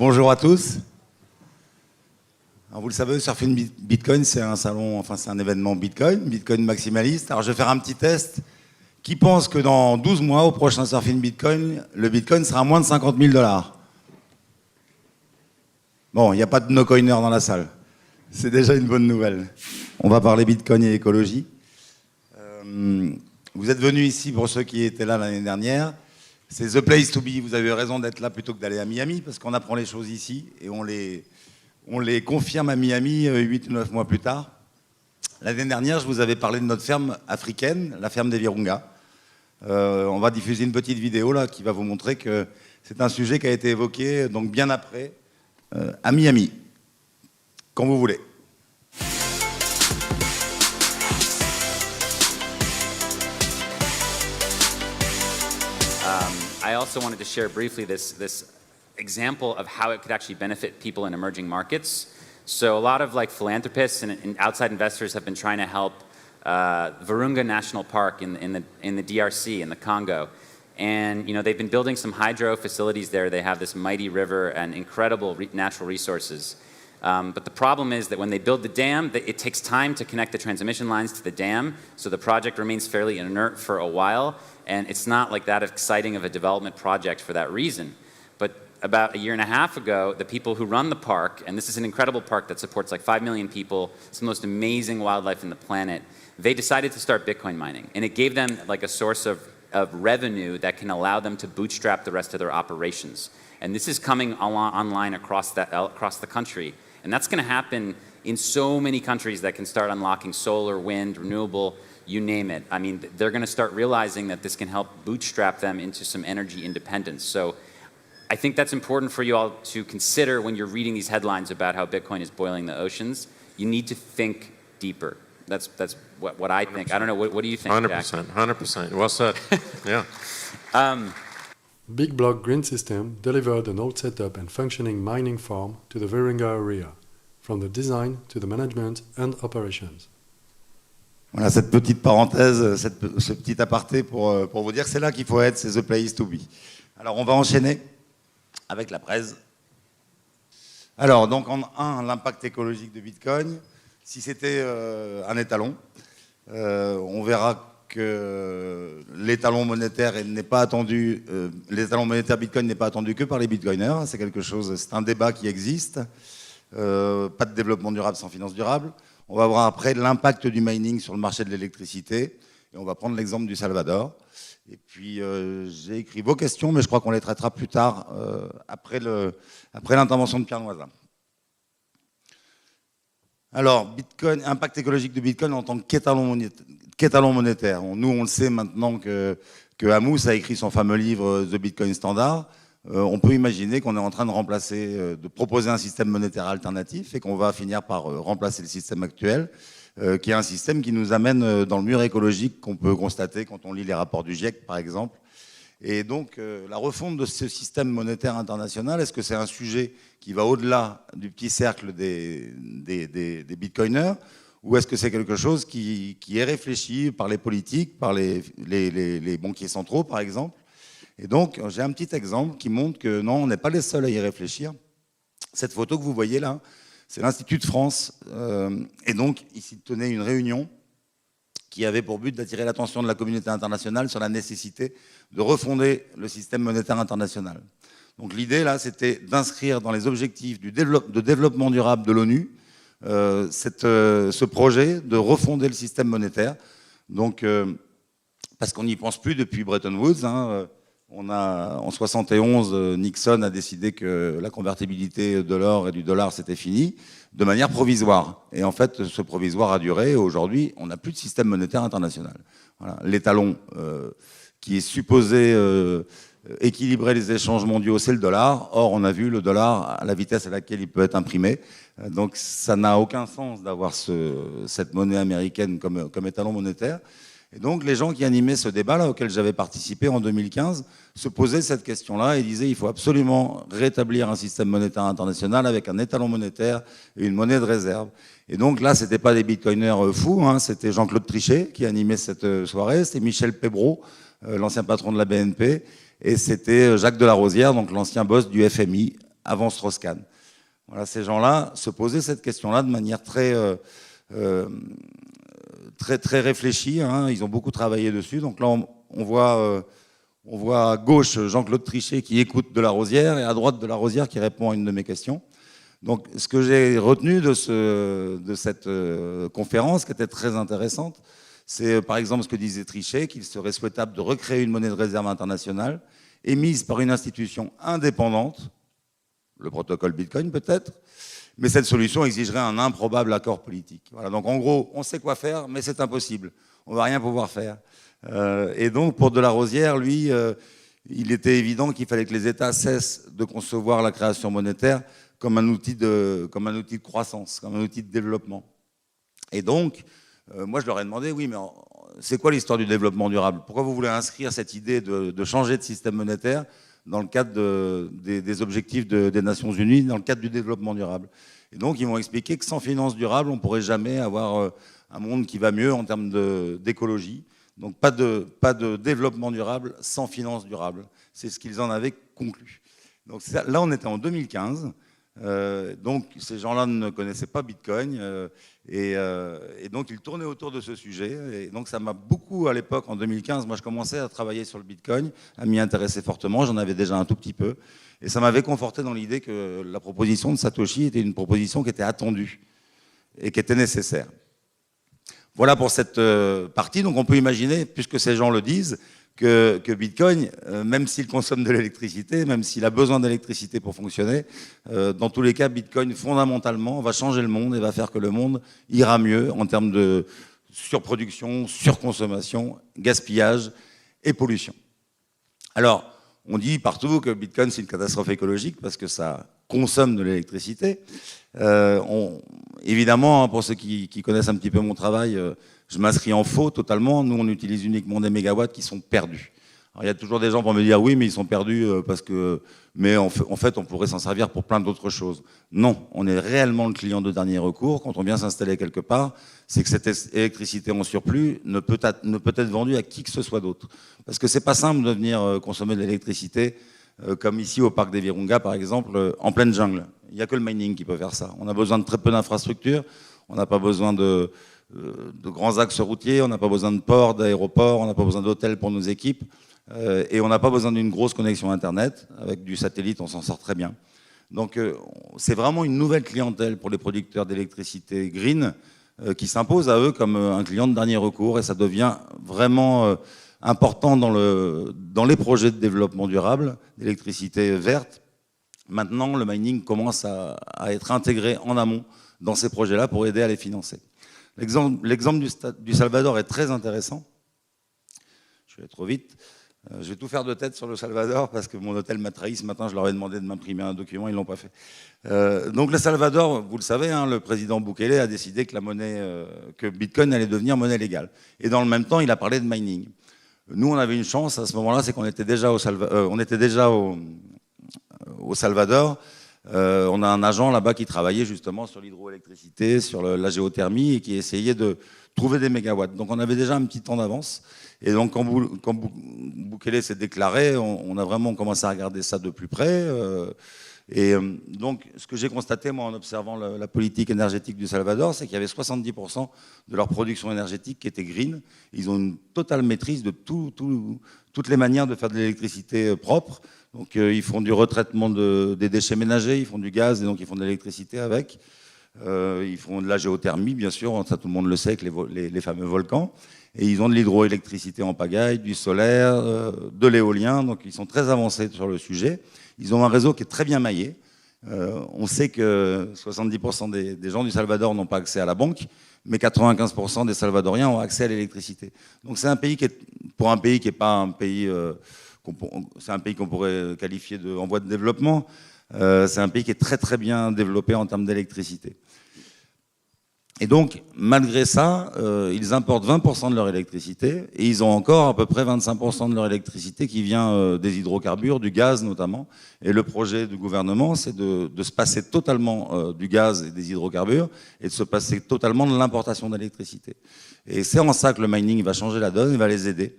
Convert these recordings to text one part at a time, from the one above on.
Bonjour à tous. Alors vous le savez, Surfing Bitcoin, c'est un salon, enfin c'est un événement Bitcoin maximaliste. Alors je vais faire un petit test. Qui pense que dans 12 mois, au prochain Surfing Bitcoin, le Bitcoin sera à moins de 50 000 $? Bon, il n'y a pas de no-coiner dans la salle. C'est déjà une bonne nouvelle. On va parler Bitcoin et écologie. Vous êtes venus ici, pour ceux qui étaient là l'année dernière. C'est the place to be. Vous avez eu raison d'être là plutôt que d'aller à Miami, parce qu'on apprend les choses ici et on les confirme à Miami 8 ou 9 mois plus tard. L'année dernière, je vous avais parlé de notre ferme africaine, la ferme des Virunga. On va diffuser une petite vidéo là qui va vous montrer que c'est un sujet qui a été évoqué donc bien après à Miami. Quand vous voulez. I also wanted to share briefly this example of how it could actually benefit people in emerging markets. So a lot of philanthropists and outside investors have been trying to help Virunga National Park in the DRC, in the Congo. And they've been building some hydro facilities there. They have this mighty river and incredible natural resources. But the problem is that when they build the dam, it takes time to connect the transmission lines to the dam, so the project remains fairly inert for a while, and it's not that exciting of a development project for that reason. But about a year and a half ago, the people who run the park, and this is an incredible park that supports 5 million people, it's the most amazing wildlife in the planet, they decided to start Bitcoin mining, and it gave them a source of revenue that can allow them to bootstrap the rest of their operations. And this is coming online across the country. And that's going to happen in so many countries that can start unlocking solar, wind, renewable, you name it. I mean, they're going to start realizing that this can help bootstrap them into some energy independence. So I think that's important for you all to consider when you're reading these headlines about how Bitcoin is boiling the oceans. You need to think deeper. That's what I think. 100%. I don't know, what do you think, 100%, Jack? 100%. Well said. Yeah. Big Block Green System delivered an old setup and functioning mining farm to the Virunga area, from the design to the management and operations. Voilà cette petite parenthèse, ce petit aparté pour vous dire que c'est là qu'il faut être, c'est the place to be. Alors on va enchaîner avec la presse. Alors donc en 1, l'impact écologique de Bitcoin. Si c'était un étalon, on verra que l'étalon monétaire n'est pas attendu, l'étalon monétaire Bitcoin n'est pas attendu que par les bitcoiners. C'est quelque chose, c'est un débat qui existe. Pas de développement durable sans finance durable. On va voir après l'impact du mining sur le marché de l'électricité. Et on va prendre l'exemple du Salvador. Et puis j'ai écrit vos questions, mais je crois qu'on les traitera plus tard, après l'intervention de Pierre Noisa. Alors, Bitcoin, impact écologique de Bitcoin en tant qu'étalon monétaire. Nous, on le sait maintenant que Amos a écrit son fameux livre The Bitcoin Standard. On peut imaginer qu'on est en train de proposer un système monétaire alternatif et qu'on va finir par remplacer le système actuel, qui est un système qui nous amène dans le mur écologique qu'on peut constater quand on lit les rapports du GIEC, par exemple. Et donc, la refonte de ce système monétaire international, est-ce que c'est un sujet qui va au-delà du petit cercle des bitcoiners, ou est-ce que c'est quelque chose qui est réfléchi par les politiques, par les banquiers centraux, par exemple? Et donc, j'ai un petit exemple qui montre que non, on n'est pas les seuls à y réfléchir. Cette photo que vous voyez là, c'est l'Institut de France. Et donc, ici tenait une réunion qui avait pour but d'attirer l'attention de la communauté internationale sur la nécessité de refonder le système monétaire international. Donc l'idée, là, c'était d'inscrire dans les objectifs de développement durable de l'ONU ce projet de refonder le système monétaire. Donc, parce qu'on n'y pense plus depuis Bretton Woods. En 71, Nixon a décidé que la convertibilité de l'or et du dollar, c'était fini, de manière provisoire. Et en fait, ce provisoire a duré. Aujourd'hui, on n'a plus de système monétaire international. Voilà. L'étalon qui est supposé équilibrer les échanges mondiaux, c'est le dollar. Or, on a vu le dollar à la vitesse à laquelle il peut être imprimé. Donc, ça n'a aucun sens d'avoir cette monnaie américaine comme étalon monétaire. Et donc, les gens qui animaient ce débat-là, auquel j'avais participé en 2015, se posaient cette question-là et disaient qu'il faut absolument rétablir un système monétaire international avec un étalon monétaire et une monnaie de réserve. Et donc là, ce n'était pas des bitcoiners fous, c'était Jean-Claude Trichet qui animait cette soirée, c'était Michel Pébreau, l'ancien patron de la BNP, et c'était Jacques Delarosière, donc l'ancien boss du FMI avant Strauss-Kahn. Voilà, ces gens-là se posaient cette question-là de manière très réfléchie. Hein. Ils ont beaucoup travaillé dessus. Donc là, on voit à gauche Jean-Claude Trichet qui écoute Delarosière et à droite Delarosière qui répond à une de mes questions. Donc, ce que j'ai retenu de cette conférence, qui était très intéressante, c'est par exemple ce que disait Trichet, qu'il serait souhaitable de recréer une monnaie de réserve internationale émise par une institution indépendante, le protocole Bitcoin peut-être, mais cette solution exigerait un improbable accord politique. Voilà, donc en gros, on sait quoi faire, mais c'est impossible. On ne va rien pouvoir faire. Et donc, pour Delarosière, lui, il était évident qu'il fallait que les États cessent de concevoir la création monétaire comme un outil de croissance, comme un outil de développement. Et donc, moi, je leur ai demandé, oui, mais c'est quoi l'histoire du développement durable? Pourquoi vous voulez inscrire cette idée de changer de système monétaire dans le cadre des objectifs des Nations Unies, dans le cadre du développement durable? Et donc, ils m'ont expliqué que sans finance durable, on ne pourrait jamais avoir un monde qui va mieux en termes d'écologie. Donc, pas de développement durable sans finance durable. C'est ce qu'ils en avaient conclu. Donc, là, on était en 2015. Donc ces gens-là ne connaissaient pas Bitcoin et donc ils tournaient autour de ce sujet et donc ça m'a beaucoup à l'époque en 2015, moi je commençais à travailler sur le Bitcoin, à m'y intéresser fortement, j'en avais déjà un tout petit peu et ça m'avait conforté dans l'idée que la proposition de Satoshi était une proposition qui était attendue et qui était nécessaire. Voilà pour cette partie, donc on peut imaginer, puisque ces gens le disent, que Bitcoin, même s'il consomme de l'électricité, même s'il a besoin d'électricité pour fonctionner, dans tous les cas, Bitcoin, fondamentalement, va changer le monde et va faire que le monde ira mieux en termes de surproduction, surconsommation, gaspillage et pollution. Alors, on dit partout que Bitcoin, c'est une catastrophe écologique parce que ça consomme de l'électricité. Évidemment, pour ceux qui connaissent un petit peu mon travail, je m'inscris en faux totalement. Nous, on utilise uniquement des mégawatts qui sont perdus. Alors, il y a toujours des gens pour me dire oui, mais ils sont perdus parce que. Mais en fait, on pourrait s'en servir pour plein d'autres choses. Non, on est réellement le client de dernier recours. Quand on vient s'installer quelque part, c'est que cette électricité en surplus ne peut être vendue à qui que ce soit d'autre. Parce que c'est pas simple de venir consommer de l'électricité comme ici au parc des Virunga, par exemple, en pleine jungle. Il n'y a que le mining qui peut faire ça. On a besoin de très peu d'infrastructures. On n'a pas besoin de grands axes routiers, on n'a pas besoin de ports, d'aéroports, on n'a pas besoin d'hôtels pour nos équipes, et on n'a pas besoin d'une grosse connexion Internet. Avec du satellite, on s'en sort très bien. Donc c'est vraiment une nouvelle clientèle pour les producteurs d'électricité green qui s'impose à eux comme un client de dernier recours, et ça devient vraiment important dans les projets de développement durable, d'électricité verte. Maintenant, le mining commence à être intégré en amont dans ces projets-là pour aider à les financer. L'exemple du Salvador est très intéressant. Je vais aller trop vite. Je vais tout faire de tête sur le Salvador parce que mon hôtel m'a trahi ce matin. Je leur ai demandé de m'imprimer un document, ils ne l'ont pas fait. Donc le Salvador, vous le savez, hein, le président Bukele a décidé que que Bitcoin allait devenir monnaie légale. Et dans le même temps, il a parlé de mining. Nous, on avait une chance à ce moment-là, c'est qu'on était déjà au Salvador. On a un agent là-bas qui travaillait justement sur l'hydroélectricité, sur la géothermie et qui essayait de trouver des mégawatts. Donc on avait déjà un petit temps d'avance. Et donc quand Bukele s'est déclaré, on a vraiment commencé à regarder ça de plus près. Donc ce que j'ai constaté moi en observant la politique énergétique du Salvador, c'est qu'il y avait 70% de leur production énergétique qui était green. Ils ont une totale maîtrise de toutes les manières de faire de l'électricité propre. Donc ils font du retraitement des déchets ménagers, ils font du gaz et donc ils font de l'électricité avec. Ils font de la géothermie, bien sûr, ça tout le monde le sait, avec les fameux volcans. Et ils ont de l'hydroélectricité en pagaille, du solaire, de l'éolien. Donc ils sont très avancés sur le sujet. Ils ont un réseau qui est très bien maillé. On sait que 70% des gens du Salvador n'ont pas accès à la banque, mais 95% des Salvadoriens ont accès à l'électricité. Donc c'est un pays pour un pays qui n'est pas un pays... c'est un pays qu'on pourrait qualifier en voie de développement. C'est un pays qui est très très bien développé en termes d'électricité. Et donc, malgré ça, ils importent 20% de leur électricité et ils ont encore à peu près 25% de leur électricité qui vient des hydrocarbures, du gaz notamment. Et le projet du gouvernement, c'est de se passer totalement du gaz et des hydrocarbures et de se passer totalement de l'importation d'électricité. Et c'est en ça que le mining va changer la donne et va les aider.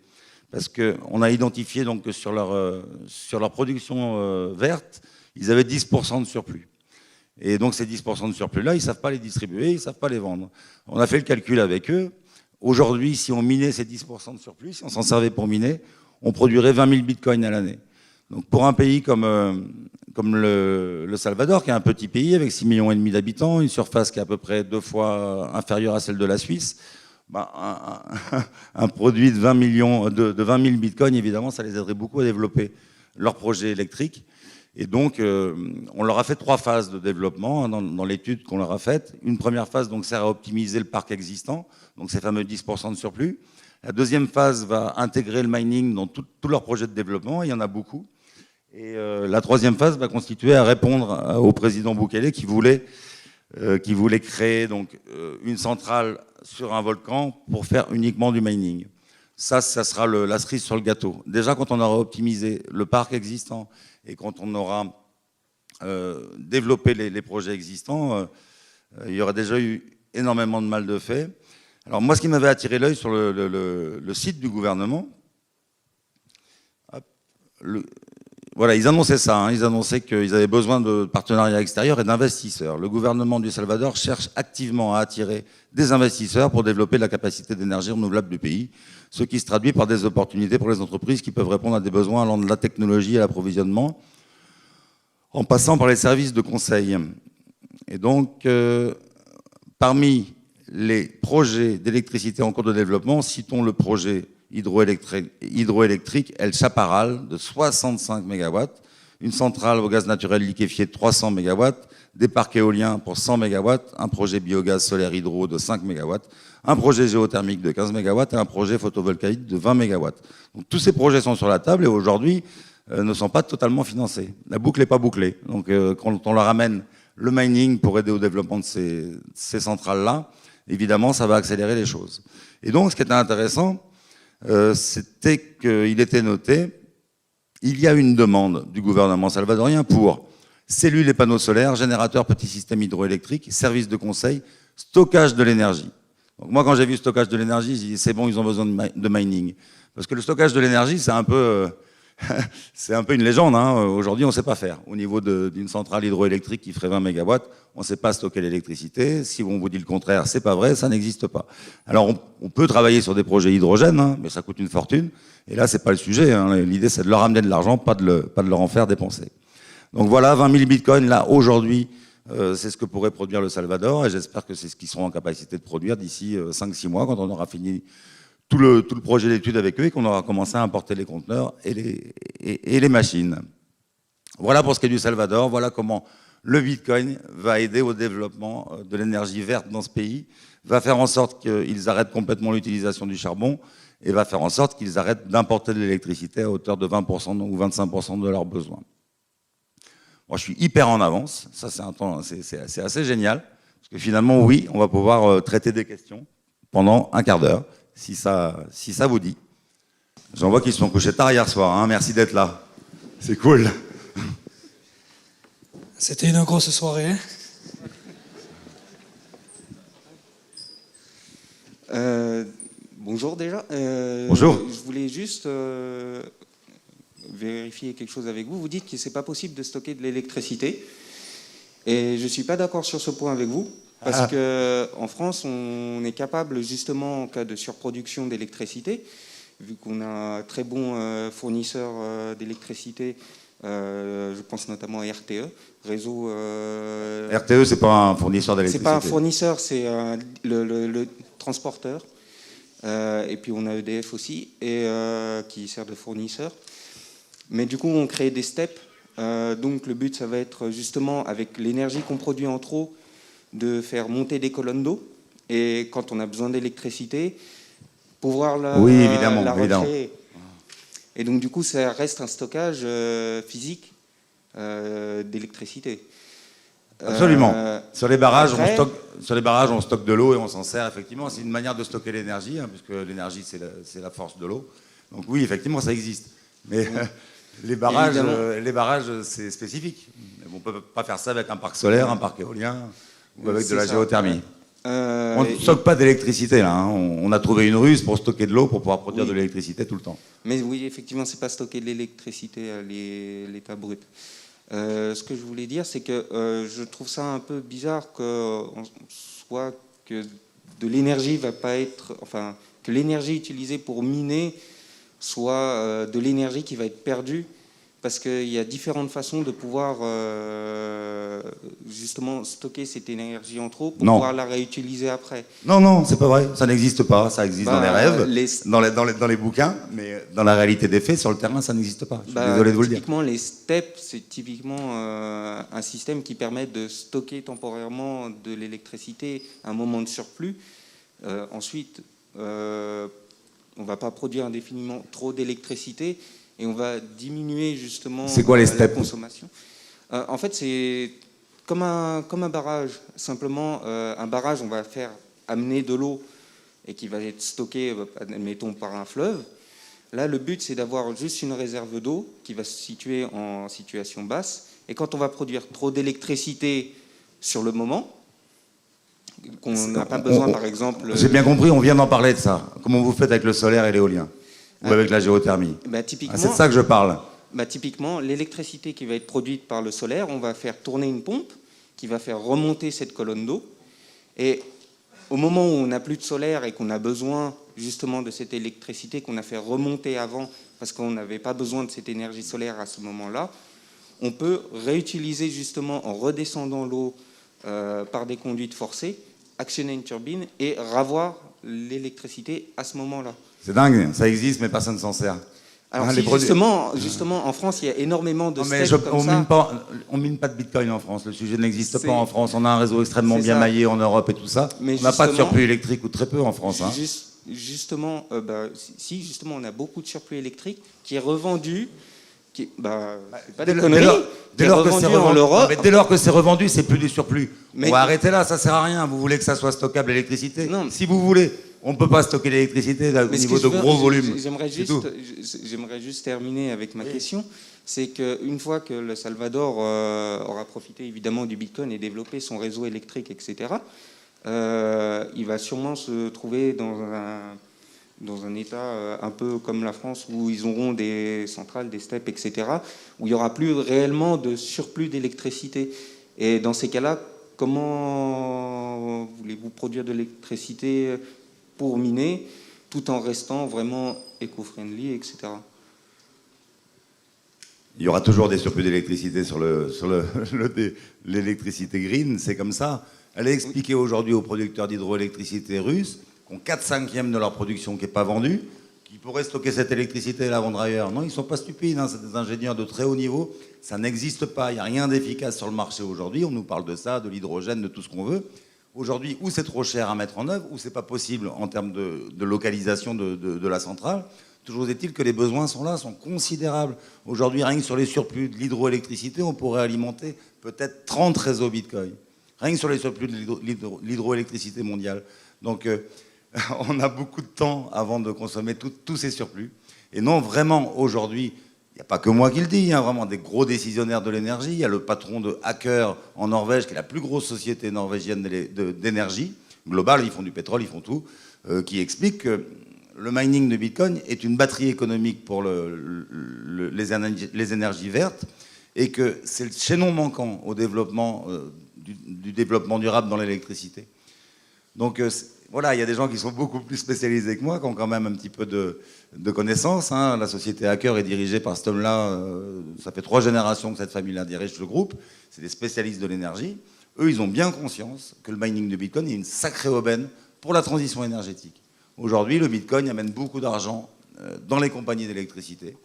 Parce qu'on a identifié donc que sur leur production verte, ils avaient 10% de surplus. Et donc ces 10% de surplus-là, ils ne savent pas les distribuer, ils ne savent pas les vendre. On a fait le calcul avec eux. Aujourd'hui, si on minait ces 10% de surplus, si on s'en servait pour miner, on produirait 20 000 bitcoins à l'année. Donc pour un pays comme le Salvador, qui est un petit pays avec 6,5 millions d'habitants, une surface qui est à peu près 2 fois inférieure à celle de la Suisse, un produit de 20 000 bitcoins, évidemment, ça les aiderait beaucoup à développer leur projet électrique. Et donc, on leur a fait 3 phases de développement dans l'étude qu'on leur a faite. Une première phase donc, sert à optimiser le parc existant, donc ces fameux 10% de surplus. La deuxième phase va intégrer le mining dans tous leurs projets de développement, il y en a beaucoup. Et la troisième phase va constituer à répondre au président Bukele qui voulait créer donc, une centrale sur un volcan pour faire uniquement du mining. Ça sera la cerise sur le gâteau. Déjà, quand on aura optimisé le parc existant et quand on aura développé les projets existants, il y aura déjà eu énormément de mal de fait. Alors moi, ce qui m'avait attiré l'œil sur le site du gouvernement, voilà, ils annonçaient ça, hein, ils annonçaient qu'ils avaient besoin de partenariats extérieurs et d'investisseurs. Le gouvernement du Salvador cherche activement à attirer des investisseurs pour développer la capacité d'énergie renouvelable du pays, ce qui se traduit par des opportunités pour les entreprises qui peuvent répondre à des besoins allant de la technologie à l'approvisionnement, en passant par les services de conseil. Et donc, parmi les projets d'électricité en cours de développement, citons le projet hydroélectrique El Chaparral de 65 MW, une centrale au gaz naturel liquéfié de 300 MW, des parcs éoliens pour 100 MW, un projet biogaz solaire hydro de 5 MW, un projet géothermique de 15 MW et un projet photovoltaïque de 20 MW. Donc, tous ces projets sont sur la table et aujourd'hui ne sont pas totalement financés. La boucle n'est pas bouclée. Donc quand on leur amène le mining pour aider au développement de ces centrales-là, évidemment, ça va accélérer les choses. Et donc, ce qui était intéressant, c'était qu'il était noté, il y a une demande du gouvernement salvadorien pour cellules et panneaux solaires, générateurs, petits systèmes hydroélectriques, services de conseil, stockage de l'énergie. Donc moi, quand j'ai vu stockage de l'énergie, j'ai dit c'est bon, ils ont besoin de mining. Parce que le stockage de l'énergie, c'est un peu une légende. Hein. Aujourd'hui, on ne sait pas faire. Au niveau d'une centrale hydroélectrique qui ferait 20 MW, on ne sait pas stocker l'électricité. Si on vous dit le contraire, c'est pas vrai, ça n'existe pas. Alors, on peut travailler sur des projets hydrogène, hein, mais ça coûte une fortune. Et là, c'est pas le sujet. Hein. L'idée, c'est de leur amener de l'argent, pas de leur en faire dépenser. Donc voilà, 20 000 bitcoins, là, aujourd'hui, c'est ce que pourrait produire le Salvador. Et j'espère que c'est ce qu'ils seront en capacité de produire d'ici 5-6 mois, quand on aura fini tout le projet d'étude avec eux et qu'on aura commencé à importer les conteneurs et les machines. Voilà pour ce qui est du Salvador, voilà comment le Bitcoin va aider au développement de l'énergie verte dans ce pays, va faire en sorte qu'ils arrêtent complètement l'utilisation du charbon et va faire en sorte qu'ils arrêtent d'importer de l'électricité à hauteur de 20% ou 25% de leurs besoins. Moi, je suis hyper en avance, ça c'est assez génial, parce que finalement, oui, on va pouvoir traiter des questions pendant un quart d'heure. Si ça vous dit. J'en vois qu'ils se sont couchés tard hier soir, hein. Merci d'être là. C'est cool. C'était une grosse soirée. Bonjour déjà. Bonjour. Je voulais juste vérifier quelque chose avec vous. Vous dites que c'est pas possible de stocker de l'électricité. Et je suis pas d'accord sur ce point avec vous. Parce qu'en France, on est capable, justement, en cas de surproduction d'électricité, vu qu'on a un très bon fournisseur d'électricité, je pense notamment à RTE, réseau... RTE, c'est pas un fournisseur d'électricité. C'est pas un fournisseur, c'est le transporteur. Et puis on a EDF aussi, qui sert de fournisseur. Mais du coup, on crée des steps. Donc le but, ça va être justement, avec l'énergie qu'on produit en trop, de faire monter des colonnes d'eau et quand on a besoin d'électricité, pouvoir la recréer. Et donc du coup, ça reste un stockage physique d'électricité. Absolument. Sur les barrages, on stocke de l'eau et on s'en sert effectivement. C'est une manière de stocker l'énergie, hein, puisque l'énergie c'est la force de l'eau. Donc oui, effectivement, ça existe. Mais les barrages, c'est spécifique. On ne peut pas faire ça avec un parc solaire, un parc éolien. Ou avec de la géothermie. On ne stocke pas d'électricité là. Hein. On a trouvé une ruse pour stocker de l'eau pour pouvoir produire de l'électricité tout le temps. Mais oui, effectivement, c'est pas stocker de l'électricité à l'état brut. Ce que je voulais dire, c'est que je trouve ça un peu bizarre que de l'énergie va pas être, enfin, que l'énergie utilisée pour miner soit de l'énergie qui va être perdue, parce qu'il y a différentes façons de pouvoir justement stocker cette énergie en trop pour pouvoir la réutiliser après. Non, non, c'est pas vrai. Ça n'existe pas. Ça existe dans les rêves, dans les bouquins, mais dans la réalité des faits, sur le terrain, ça n'existe pas. Je suis désolé de vous le dire. Typiquement, les steppes, c'est typiquement un système qui permet de stocker temporairement de l'électricité à un moment de surplus. Ensuite, on ne va pas produire indéfiniment trop d'électricité et on va diminuer justement la consommation. En fait, c'est comme un barrage. Simplement, un barrage, on va faire amener de l'eau et qui va être stocké, admettons, par un fleuve. Là, le but, c'est d'avoir juste une réserve d'eau qui va se situer en situation basse. Et quand on va produire trop d'électricité sur le moment, qu'on n'a pas besoin, par exemple... J'ai bien compris, on vient d'en parler de ça. Comment vous faites avec le solaire et l'éolien? Ou avec la géothermie? Typiquement, c'est de ça que je parle. Typiquement, l'électricité qui va être produite par le solaire, on va faire tourner une pompe qui va faire remonter cette colonne d'eau. Et au moment où on n'a plus de solaire et qu'on a besoin justement de cette électricité qu'on a fait remonter avant parce qu'on n'avait pas besoin de cette énergie solaire à ce moment-là, on peut réutiliser justement en redescendant l'eau par des conduites forcées, actionner une turbine et ravoir l'électricité à ce moment-là. C'est dingue, ça existe mais personne ne s'en sert. Alors justement, en France, il y a énormément de on mine pas de bitcoin en France. Le sujet n'existe pas en France. On a un réseau extrêmement bien maillé en Europe et tout ça. Mais on n'a pas de surplus électrique ou très peu en France. Justement, on a beaucoup de surplus électrique qui est revendu. Pas des conneries. Dès lors que c'est revendu, c'est plus du surplus. On va arrêter là, ça sert à rien. Vous voulez que ça soit stockable l'électricité? Si vous voulez. On ne peut pas stocker l'électricité au niveau de gros volumes. J'aimerais juste terminer avec ma question. C'est qu'une fois que le Salvador aura profité évidemment du Bitcoin et développé son réseau électrique, etc., il va sûrement se trouver dans un état un peu comme la France où ils auront des centrales, des steppes, etc., où il n'y aura plus réellement de surplus d'électricité. Et dans ces cas-là, comment voulez-vous produire de l'électricité pour miner, tout en restant vraiment éco-friendly, etc. Il y aura toujours des surplus d'électricité sur l'électricité green, c'est comme ça. Elle est expliquée aujourd'hui aux producteurs d'hydroélectricité russes qui ont 4/5 de leur production qui n'est pas vendue, qui pourraient stocker cette électricité et la vendre ailleurs. Non, ils ne sont pas stupides, hein, c'est des ingénieurs de très haut niveau. Ça n'existe pas, il n'y a rien d'efficace sur le marché aujourd'hui. On nous parle de ça, de l'hydrogène, de tout ce qu'on veut. Aujourd'hui, ou c'est trop cher à mettre en œuvre, ou c'est pas possible en termes de localisation de la centrale. Toujours est-il que les besoins sont là, sont considérables. Aujourd'hui, rien que sur les surplus de l'hydroélectricité, on pourrait alimenter peut-être 30 réseaux Bitcoin. Rien que sur les surplus de l'hydroélectricité mondiale. Donc, on a beaucoup de temps avant de consommer tous ces surplus. Et non, vraiment, aujourd'hui, il n'y a pas que moi qui le dis, il y a vraiment des gros décisionnaires de l'énergie. Il y a le patron de Aker en Norvège, qui est la plus grosse société norvégienne d'énergie globale, ils font du pétrole, ils font tout, qui explique que le mining de Bitcoin est une batterie économique pour les énergies vertes et que c'est le chaînon manquant au développement du développement durable dans l'électricité. Donc voilà, il y a des gens qui sont beaucoup plus spécialisés que moi, qui ont quand même un petit peu de connaissances. Hein. La société Aker est dirigée par cet homme-là. Ça fait 3 générations que cette famille-là dirige le groupe. C'est des spécialistes de l'énergie. Eux, ils ont bien conscience que le mining de Bitcoin est une sacrée aubaine pour la transition énergétique. Aujourd'hui, le Bitcoin amène beaucoup d'argent dans les compagnies d'électricité,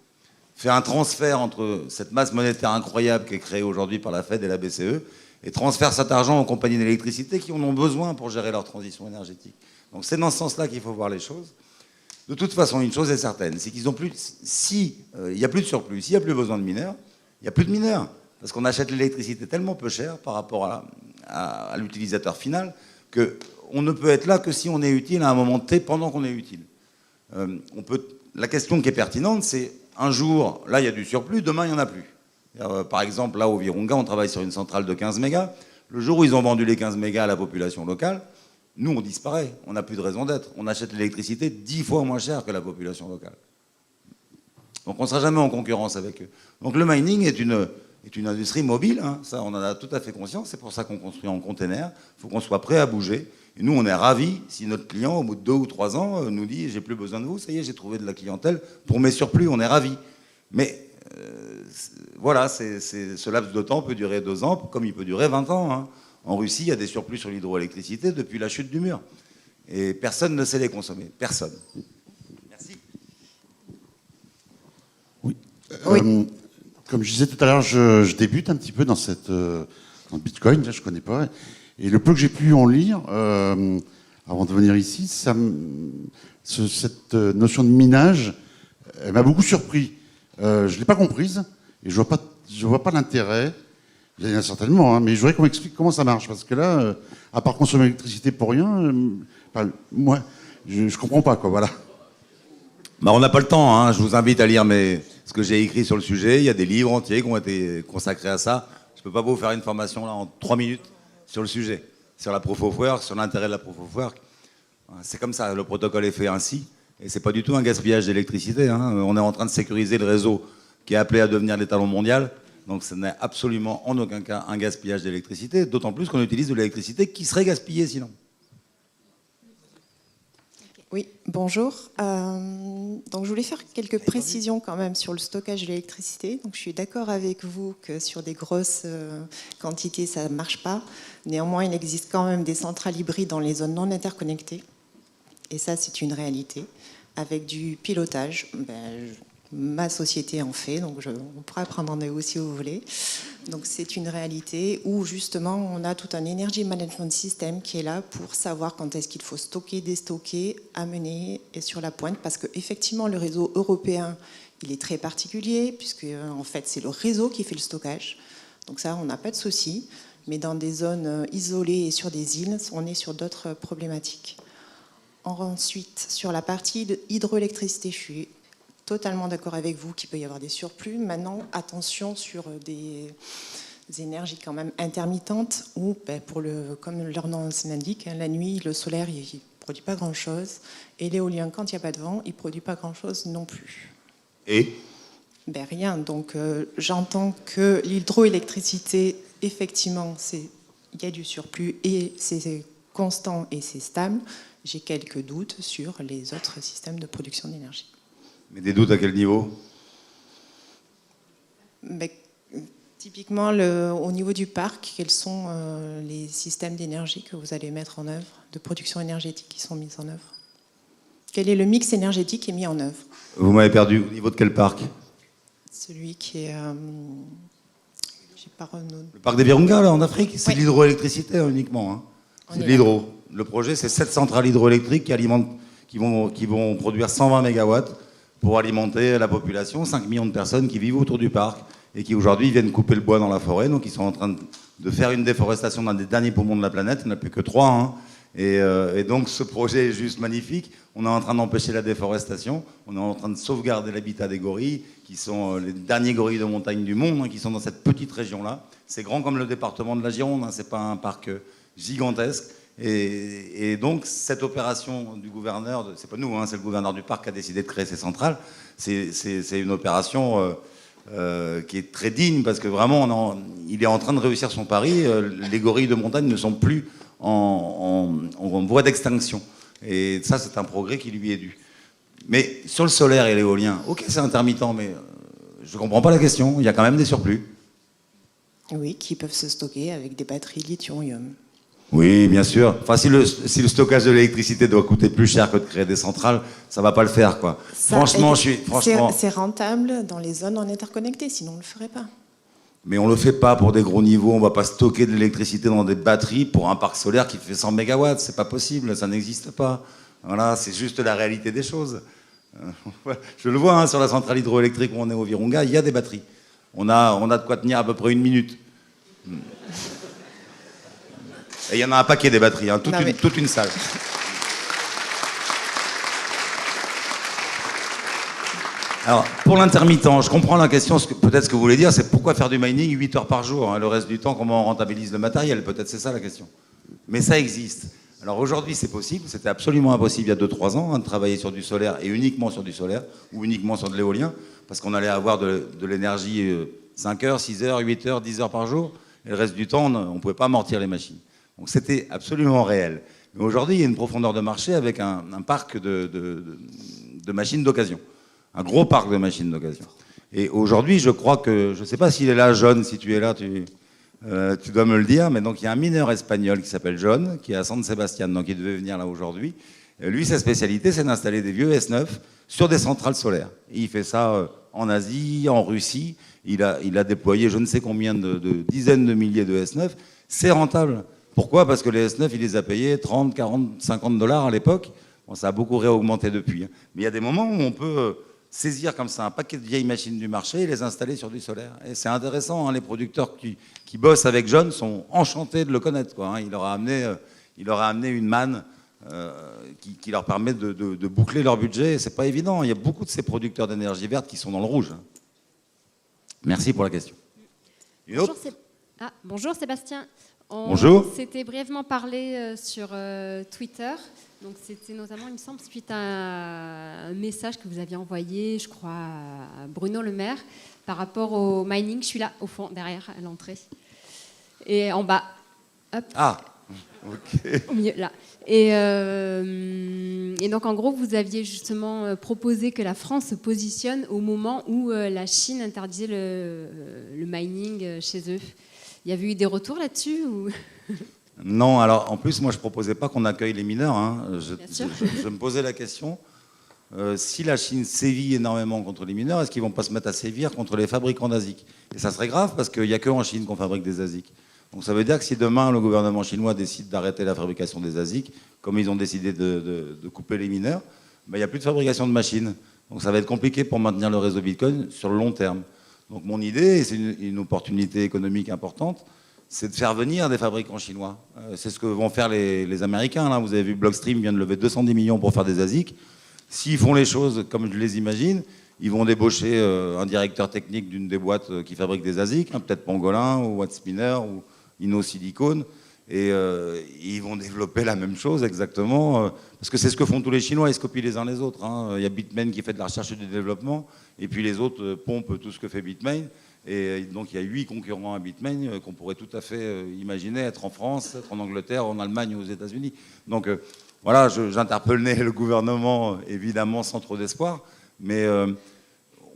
fait un transfert entre cette masse monétaire incroyable qui est créée aujourd'hui par la Fed et la BCE, et transfère cet argent aux compagnies d'électricité qui en ont besoin pour gérer leur transition énergétique. Donc c'est dans ce sens-là qu'il faut voir les choses. De toute façon, une chose est certaine, c'est qu'ils ont plus. Si il n'y a plus de surplus, s'il n'y a plus besoin de mineurs, il n'y a plus de mineurs. Parce qu'on achète l'électricité tellement peu cher par rapport à l'utilisateur final qu'on ne peut être là que si on est utile à un moment T pendant qu'on est utile. La question qui est pertinente, c'est un jour, là il y a du surplus, demain il n'y en a plus. Par exemple, là au Virunga, on travaille sur une centrale de 15 mégas. Le jour où ils ont vendu les 15 mégas à la population locale, nous on disparaît, on n'a plus de raison d'être. On achète l'électricité 10 fois moins cher que la population locale. Donc on ne sera jamais en concurrence avec eux. Donc le mining est est une industrie mobile, hein. Ça, on en a tout à fait conscience. C'est pour ça qu'on construit en container. Il faut qu'on soit prêt à bouger. Et nous, on est ravis si notre client, au bout de 2 ou 3 ans, nous dit « j'ai plus besoin de vous, ça y est, j'ai trouvé de la clientèle pour mes surplus », on est ravis. Mais voilà, ce laps de temps peut durer 2 ans, comme il peut durer 20 ans. Hein. En Russie, il y a des surplus sur l'hydroélectricité depuis la chute du mur. Et personne ne sait les consommer. Personne. Merci. Oui. Oui. Comme je disais tout à l'heure, je débute un petit peu dans le Bitcoin, là, je ne connais pas. Et le peu que j'ai pu en lire avant de venir ici, cette notion de minage, elle m'a beaucoup surpris. Je ne l'ai pas comprise et je vois pas l'intérêt. Il y en a certainement, hein, mais je voudrais qu'on m'explique comment ça marche. Parce que là, à part consommer l'électricité pour rien, moi, je ne comprends pas, quoi, voilà. Bah, on n'a pas le temps, hein. Je vous invite à lire ce que j'ai écrit sur le sujet. Il y a des livres entiers qui ont été consacrés à ça. Je ne peux pas vous faire une formation là en 3 minutes sur le sujet, sur la proof of work, sur l'intérêt de la proof of work. C'est comme ça, le protocole est fait ainsi. Et c'est pas du tout un gaspillage d'électricité, hein. On est en train de sécuriser le réseau qui est appelé à devenir l'étalon mondial. Donc ce n'est absolument en aucun cas un gaspillage d'électricité, d'autant plus qu'on utilise de l'électricité qui serait gaspillée sinon. Oui, bonjour. Donc je voulais faire quelques précisions quand même sur le stockage de l'électricité. Donc je suis d'accord avec vous que sur des grosses quantités ça ne marche pas. Néanmoins, il existe quand même des centrales hybrides dans les zones non interconnectées. Et ça, c'est une réalité. Avec du pilotage, ma société en fait, donc on pourra prendre rendez-vous si vous voulez. Donc c'est une réalité où justement on a tout un energy management system qui est là pour savoir quand est-ce qu'il faut stocker, déstocker, amener et sur la pointe, parce qu'effectivement le réseau européen il est très particulier puisque en fait c'est le réseau qui fait le stockage. Donc ça on n'a pas de souci, mais dans des zones isolées et sur des îles on est sur d'autres problématiques. Ensuite sur la partie de hydroélectricité, je suis totalement d'accord avec vous qu'il peut y avoir des surplus. Maintenant, attention sur des énergies quand même intermittentes où, comme leur nom l'indique, la nuit, le solaire, il ne produit pas grand-chose. Et l'éolien, quand il n'y a pas de vent, il ne produit pas grand-chose non plus. Et Rien. Donc, j'entends que l'hydroélectricité, effectivement, il y a du surplus et c'est constant et c'est stable. J'ai quelques doutes sur les autres systèmes de production d'énergie. Mais des doutes à quel niveau? Typiquement, au niveau du parc, quels sont les systèmes d'énergie que vous allez mettre en œuvre, de production énergétique qui sont mis en œuvre? Quel est le mix énergétique qui est mis en œuvre? Vous m'avez perdu. Au niveau de quel parc? Celui qui est... j'ai pas renom... Le parc des Virunga, là, en Afrique. C'est Oui. de l'hydroélectricité hein, uniquement. Hein. C'est de l'hydro. Le projet, c'est 7 centrales hydroélectriques qui vont produire 120 mégawatts pour alimenter la population, 5 millions de personnes qui vivent autour du parc et qui aujourd'hui viennent couper le bois dans la forêt. Donc ils sont en train de faire une déforestation dans des derniers poumons de la planète. Il n'y en a plus que 3. Hein. Et donc ce projet est juste magnifique. On est en train d'empêcher la déforestation. On est en train de sauvegarder l'habitat des gorilles, qui sont les derniers gorilles de montagne du monde, hein, qui sont dans cette petite région-là. C'est grand comme le département de la Gironde. Hein. C'est pas un parc gigantesque. Et donc, cette opération du gouverneur, c'est pas nous, hein, c'est le gouverneur du parc qui a décidé de créer ces centrales. C'est une opération qui est très digne parce que vraiment, il est en train de réussir son pari. Les gorilles de montagne ne sont plus en voie d'extinction. Et ça, c'est un progrès qui lui est dû. Mais sur le solaire et l'éolien, ok, c'est intermittent, mais je ne comprends pas la question. Il y a quand même des surplus. Oui, qui peuvent se stocker avec des batteries lithium-ion. Oui, bien sûr. Enfin, si le stockage de l'électricité doit coûter plus cher que de créer des centrales, ça va pas le faire, quoi. Franchement. C'est rentable dans les zones non interconnectées, sinon on ne le ferait pas. Mais on le fait pas pour des gros niveaux. On va pas stocker de l'électricité dans des batteries pour un parc solaire qui fait 100 mégawatts. C'est pas possible, ça n'existe pas. Voilà, c'est juste la réalité des choses. Je le vois hein, sur la centrale hydroélectrique où on est au Virunga, il y a des batteries. On a de quoi tenir à peu près 1 minute. Et il y en a un paquet des batteries, hein, toute une salle. Alors, pour l'intermittent, je comprends la question, peut-être ce que vous voulez dire, c'est pourquoi faire du mining 8 heures par jour, hein, le reste du temps, comment on rentabilise le matériel, peut-être c'est ça la question. Mais ça existe. Alors aujourd'hui, c'est possible, c'était absolument impossible il y a 2-3 ans, hein, de travailler sur du solaire et uniquement sur du solaire, ou uniquement sur de l'éolien, parce qu'on allait avoir de l'énergie 5 heures, 6 heures, 8 heures, 10 heures par jour. Et le reste du temps, on ne pouvait pas amortir les machines. Donc c'était absolument réel. Mais aujourd'hui, il y a une profondeur de marché avec un parc de machines d'occasion. Un gros parc de machines d'occasion. Et aujourd'hui, je crois que, je ne sais pas s'il est là, John, si tu es là, tu dois me le dire, mais donc il y a un mineur espagnol qui s'appelle John, qui est à San Sebastián, donc il devait venir là aujourd'hui. Lui, sa spécialité, c'est d'installer des vieux S9 sur des centrales solaires. Et il fait ça en Asie, en Russie. Il a déployé je ne sais combien de dizaines de milliers de S9. C'est rentable. Pourquoi? Parce que les S9, il les a payés 30, 40, 50 $ à l'époque. Bon, ça a beaucoup réaugmenté depuis. Mais il y a des moments où on peut saisir comme ça un paquet de vieilles machines du marché et les installer sur du solaire. Et c'est intéressant, hein, les producteurs qui bossent avec John sont enchantés de le connaître, quoi, hein. Il leur a amené une manne qui leur permet de boucler leur budget. C'est pas évident. Il y a beaucoup de ces producteurs d'énergie verte qui sont dans le rouge. Merci pour la question. Une autre ? Bonjour Sébastien. Bonjour. On s'était brièvement parlé sur Twitter. Donc c'était notamment, il me semble, suite à un message que vous aviez envoyé, je crois, à Bruno Le Maire, par rapport au mining. Je suis là, au fond, derrière, à l'entrée. Et en bas. Hop. Ah, ok. Au milieu, là. Et donc, en gros, vous aviez justement proposé que la France se positionne au moment où la Chine interdisait le mining chez eux. Il y avait eu des retours là-dessus ou... Non, alors en plus, moi je ne proposais pas qu'on accueille les mineurs. Hein. Je me posais la question, si la Chine sévit énormément contre les mineurs, est-ce qu'ils ne vont pas se mettre à sévir contre les fabricants d'ASIC? Et ça serait grave parce qu'il n'y a qu'en Chine qu'on fabrique des ASIC. Donc ça veut dire que si demain le gouvernement chinois décide d'arrêter la fabrication des ASIC, comme ils ont décidé de couper les mineurs, ben, il n'y a plus de fabrication de machines. Donc ça va être compliqué pour maintenir le réseau Bitcoin sur le long terme. Donc mon idée, et c'est une opportunité économique importante, c'est de faire venir des fabricants chinois. C'est ce que vont faire les Américains. Là. Vous avez vu, Blockstream vient de lever 210 millions pour faire des ASIC. S'ils font les choses comme je les imagine, ils vont débaucher un directeur technique d'une des boîtes qui fabrique des ASIC, hein, peut-être Pangolin ou Wattspinner ou InnoSilicon, et ils vont développer la même chose exactement, parce que c'est ce que font tous les Chinois, ils se copient les uns les autres. Hein. Il y a Bitmain qui fait de la recherche et du développement, et puis les autres pompent tout ce que fait Bitmain. Et donc il y a 8 concurrents à Bitmain qu'on pourrait tout à fait imaginer être en France, être en Angleterre, en Allemagne ou aux États-Unis. Donc voilà, j'interpellais le gouvernement évidemment sans trop d'espoir, mais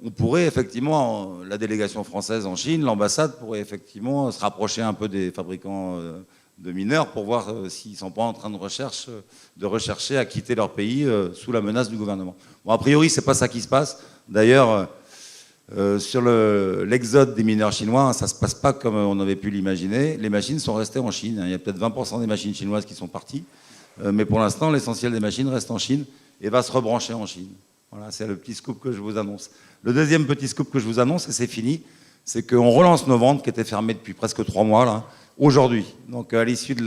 on pourrait effectivement, la délégation française en Chine, l'ambassade pourrait effectivement se rapprocher un peu des fabricants de mineurs pour voir s'ils ne sont pas en train de rechercher à quitter leur pays sous la menace du gouvernement. Bon, a priori, ce n'est pas ça qui se passe. D'ailleurs, sur l'exode des mineurs chinois, ça ne se passe pas comme on avait pu l'imaginer. Les machines sont restées en Chine. Il y a peut-être 20% des machines chinoises qui sont parties. Mais pour l'instant, l'essentiel des machines reste en Chine et va se rebrancher en Chine. Voilà, c'est le petit scoop que je vous annonce. Le deuxième petit scoop que je vous annonce, et c'est fini, c'est qu'on relance nos ventes qui étaient fermées depuis presque 3 mois, là, aujourd'hui. Donc à l'issue de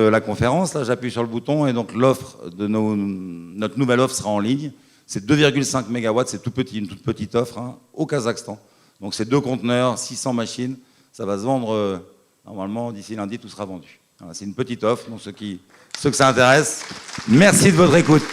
la conférence, là, j'appuie sur le bouton et donc l'offre de notre nouvelle offre sera en ligne. C'est 2,5 MW, c'est tout petit, une toute petite offre, hein, au Kazakhstan. Donc c'est 2 conteneurs, 600 machines. Ça va se vendre, normalement, d'ici lundi, tout sera vendu. Voilà, c'est une petite offre, donc ceux que ça intéresse, merci de votre écoute.